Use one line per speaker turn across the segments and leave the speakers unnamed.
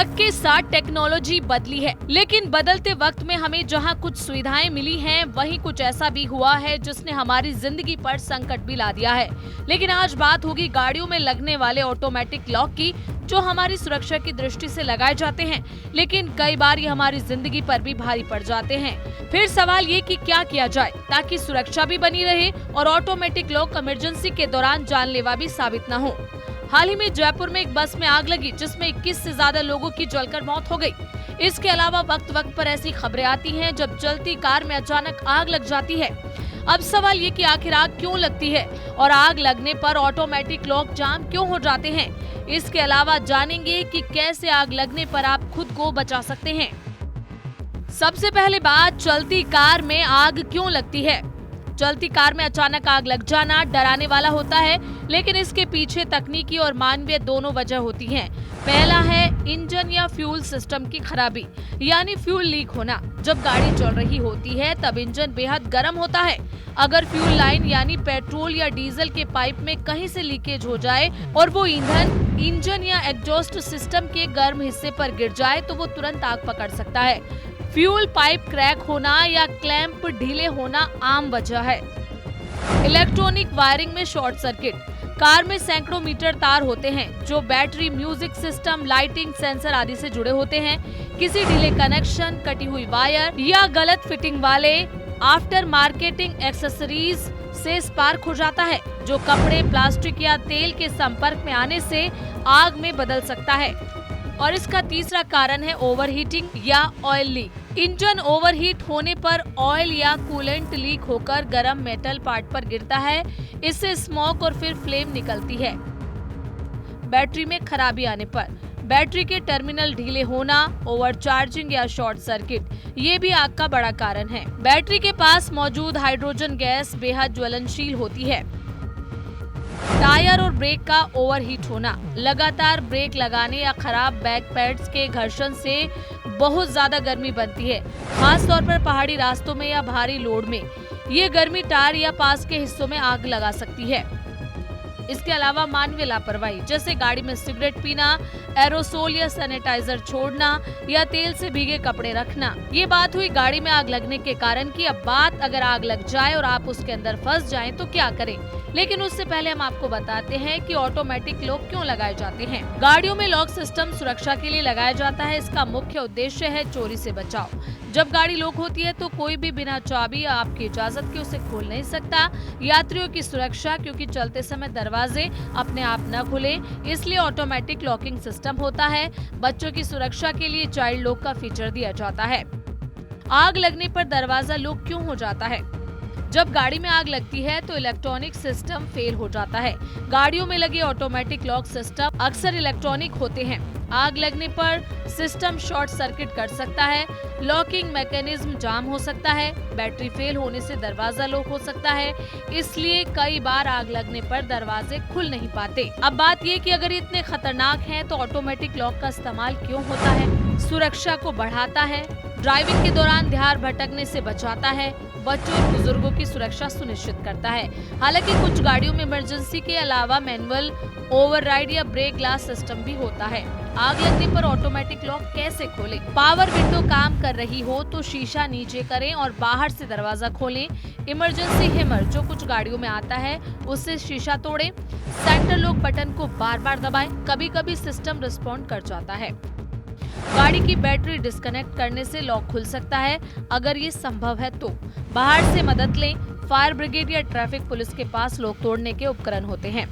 वक्त के साथ टेक्नोलॉजी बदली है, लेकिन बदलते वक्त में हमें जहां कुछ सुविधाएं मिली हैं, वहीं कुछ ऐसा भी हुआ है जिसने हमारी जिंदगी पर संकट भी ला दिया है। लेकिन आज बात होगी गाड़ियों में लगने वाले ऑटोमेटिक लॉक की, जो हमारी सुरक्षा की दृष्टि से लगाए जाते हैं, लेकिन कई बार ये हमारी जिंदगी पर भी भारी पड़ जाते हैं। फिर सवाल ये कि क्या किया जाए ताकि सुरक्षा भी बनी रहे और ऑटोमेटिक लॉक इमरजेंसी के दौरान जानलेवा भी साबित न हो। हाल ही में जयपुर में एक बस में आग लगी, जिसमें 21 से ज्यादा लोगों की जलकर मौत हो गई। इसके अलावा वक्त वक्त पर ऐसी खबरें आती हैं जब चलती कार में अचानक आग लग जाती है। अब सवाल ये कि आखिर आग क्यों लगती है और आग लगने पर ऑटोमेटिक लॉक जाम क्यों हो जाते हैं। इसके अलावा जानेंगे कि कैसे आग लगने पर आप खुद को बचा सकते हैं। सबसे पहले बात, चलती कार में आग क्यों लगती है। चलती कार में अचानक आग लग जाना डराने वाला होता है, लेकिन इसके पीछे तकनीकी और मानवीय दोनों वजह होती हैं। पहला है इंजन या फ्यूल सिस्टम की खराबी, यानी फ्यूल लीक होना। जब गाड़ी चल रही होती है तब इंजन बेहद गर्म होता है। अगर फ्यूल लाइन यानी पेट्रोल या डीजल के पाइप में कहीं से लीकेज हो जाए और वो ईंधन इंजन या एग्जॉस्ट सिस्टम के गर्म हिस्से पर गिर जाए तो वो तुरंत आग पकड़ सकता है। फ्यूल पाइप क्रैक होना या क्लैंप ढीले होना आम वजह है। इलेक्ट्रॉनिक वायरिंग में शॉर्ट सर्किट, कार में सैकड़ों मीटर तार होते हैं जो battery, music system, lighting, sensor आदि से जुड़े होते हैं। किसी ढीले कनेक्शन, कटी हुई वायर या गलत फिटिंग वाले आफ्टर मार्केटिंग एक्सेसरीज से स्पार्क हो जाता है, जो कपड़े, प्लास्टिक या तेल के संपर्क में आने से आग में बदल सकता है। और इसका तीसरा कारण है ओवरहीटिंग या ऑयल लीक। इंजन ओवरहीट होने पर ऑयल या कूलेंट लीक होकर गर्म मेटल पार्ट पर गिरता है। इससे स्मोक और फिर फ्लेम निकलती है। बैटरी में खराबी आने पर, बैटरी के टर्मिनल ढीले होना, ओवरचार्जिंग या शॉर्ट सर्किट, ये भी आग का बड़ा कारण है। बैटरी के पास मौजूद हाइड्रोजन गैस बेहद ज्वलनशील होती है। टायर और ब्रेक का ओवरहीट होना, लगातार ब्रेक लगाने या खराब बैक पैड्स के घर्षण से बहुत ज्यादा गर्मी बनती है, खास तौर पर पहाड़ी रास्तों में या भारी लोड में। ये गर्मी टायर या पास के हिस्सों में आग लगा सकती है। इसके अलावा मानवीय लापरवाही, जैसे गाड़ी में सिगरेट पीना, एरोसोल या सैनिटाइजर छोड़ना या तेल से भीगे कपड़े रखना। ये बात हुई गाड़ी में आग लगने के कारण की। अब बात, अगर आग लग जाए और आप उसके अंदर फंस जाएं तो क्या करें। लेकिन उससे पहले हम आपको बताते हैं कि ऑटोमेटिक लॉक क्यों लगाए जाते हैं। गाड़ियों में लॉक सिस्टम सुरक्षा के लिए लगाया जाता है। इसका मुख्य उद्देश्य है चोरी से बचाव। जब गाड़ी लॉक होती है तो कोई भी बिना चाबी या आपकी इजाजत के उसे खोल नहीं सकता। यात्रियों की सुरक्षा, क्योंकि चलते समय दरवाजे अपने आप न खुले, इसलिए ऑटोमेटिक लॉकिंग सिस्टम होता है। बच्चों की सुरक्षा के लिए चाइल्ड लॉक का फीचर दिया जाता है। आग लगने पर दरवाजा लॉक क्यों हो जाता है। जब गाड़ी में आग लगती है तो इलेक्ट्रॉनिक सिस्टम फेल हो जाता है। गाड़ियों में लगे ऑटोमेटिक लॉक सिस्टम अक्सर इलेक्ट्रॉनिक होते हैं। आग लगने पर सिस्टम शॉर्ट सर्किट कर सकता है, लॉकिंग मैकेनिज्म जाम हो सकता है, बैटरी फेल होने से दरवाजा लॉक हो सकता है। इसलिए कई बार आग लगने पर दरवाजे खुल नहीं पाते। अब बात ये कि अगर इतने खतरनाक हैं तो ऑटोमेटिक लॉक का इस्तेमाल क्यों होता है। सुरक्षा को बढ़ाता है, ड्राइविंग के दौरान ध्यान भटकने से बचाता है, बच्चों और बुजुर्गों की सुरक्षा सुनिश्चित करता है। हालांकि कुछ गाड़ियों में इमरजेंसी के अलावा मैनुअल ओवरराइड या ब्रेक ग्लास सिस्टम भी होता है। आग लगने पर ऑटोमेटिक लॉक कैसे खोलें? पावर विंडो काम कर रही हो तो शीशा नीचे करें और बाहर से दरवाजा खोलें। इमरजेंसी हैमर, जो कुछ गाड़ियों में आता है, उससे शीशा तोड़ें। सेंटर लॉक बटन को बार बार दबाएं, कभी कभी सिस्टम रिस्पॉन्ड कर जाता है। गाड़ी की बैटरी डिस्कनेक्ट करने से लॉक खुल सकता है। अगर ये संभव है तो बाहर से मदद लें। फायर ब्रिगेड या ट्रैफिक पुलिस के पास लॉक तोड़ने के उपकरण होते हैं।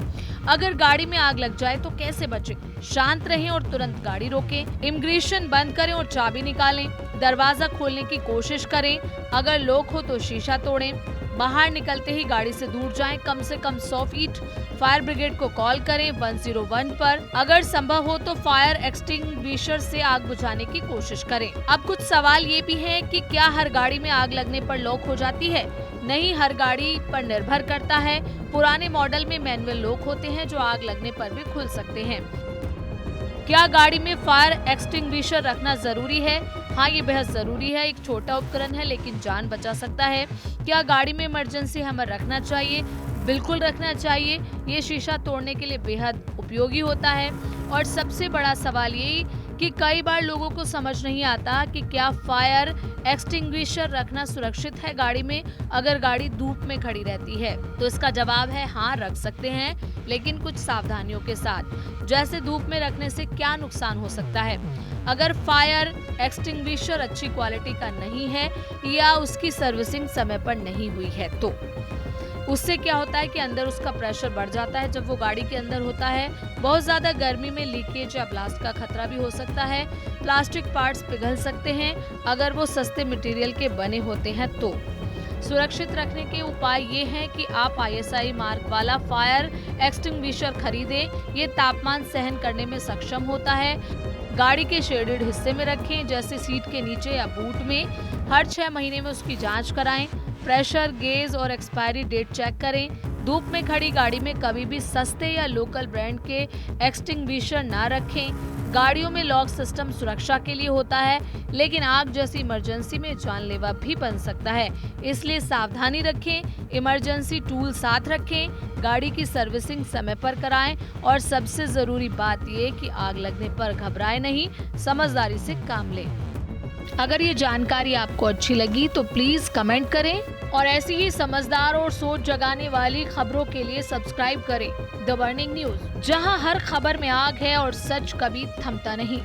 अगर गाड़ी में आग लग जाए तो कैसे बचें? शांत रहें और तुरंत गाड़ी रोकें। इमिग्रेशन बंद करें और चाबी निकालें। दरवाजा खोलने की कोशिश करें। अगर लॉक हो तो शीशा तोड़ें। बाहर निकलते ही गाड़ी से दूर जाएं, कम से कम 100 फीट। फायर ब्रिगेड को कॉल करें 101 पर। अगर संभव हो तो फायर एक्सटिंग्विशर से आग बुझाने की कोशिश करें। अब कुछ सवाल ये भी हैं कि क्या हर गाड़ी में आग लगने पर लॉक हो जाती है? नहीं, हर गाड़ी पर निर्भर करता है। पुराने मॉडल में मैनुअल लॉक होते हैं जो आग लगने पर भी खुल सकते हैं। क्या गाड़ी में फायर एक्सटिंग्विशर रखना जरूरी है? हाँ, ये बेहद जरूरी है। एक छोटा उपकरण है लेकिन जान बचा सकता है। क्या गाड़ी में इमरजेंसी हैमर रखना चाहिए? बिल्कुल रखना चाहिए। ये शीशा तोड़ने के लिए बेहद उपयोगी होता है। और सबसे बड़ा सवाल यही कि कई बार लोगों को समझ नहीं आता कि क्या फायर एक्सटिंग्विशर रखना सुरक्षित है गाड़ी में अगर गाड़ी धूप में खड़ी रहती है। तो इसका जवाब है हाँ, रख सकते हैं, लेकिन कुछ सावधानियों के साथ। जैसे धूप में रखने से क्या नुकसान हो सकता है। अगर फायर एक्सटिंग्विशर अच्छी क्वालिटी का नहीं है या उसकी सर्विसिंग समय पर नहीं हुई है तो उससे क्या होता है कि अंदर उसका प्रेशर बढ़ जाता है जब वो गाड़ी के अंदर होता है। बहुत ज्यादा गर्मी में लीकेज या ब्लास्ट का खतरा भी हो सकता है। प्लास्टिक पार्ट्स पिघल सकते हैं अगर वो सस्ते मटेरियल के बने होते हैं तो। सुरक्षित रखने के उपाय ये हैं कि आप ISI मार्क वाला फायर एक्सटिंग्विशर खरीदें। ये तापमान सहन करने में सक्षम होता है। गाड़ी के शेडेड हिस्से में रखें, जैसे सीट के नीचे या बूट में। हर 6 महीने में उसकी जांच कराएं। प्रेशर गेज और एक्सपायरी डेट चेक करें। धूप में खड़ी गाड़ी में कभी भी सस्ते या लोकल ब्रांड के एक्सटिंग्विशर ना रखें। गाड़ियों में लॉक सिस्टम सुरक्षा के लिए होता है, लेकिन आग जैसी इमरजेंसी में जानलेवा भी बन सकता है, इसलिए सावधानी रखें। इमरजेंसी टूल साथ रखें। गाड़ी की सर्विसिंग समय पर कराएं और सबसे जरूरी बात ये कि आग लगने पर घबराएं नहीं, समझदारी से काम लें। अगर ये जानकारी आपको अच्छी लगी तो प्लीज कमेंट करें और ऐसी ही समझदार और सोच जगाने वाली खबरों के लिए सब्सक्राइब करें द बर्निंग न्यूज, जहां हर खबर में आग है और सच कभी थमता नहीं।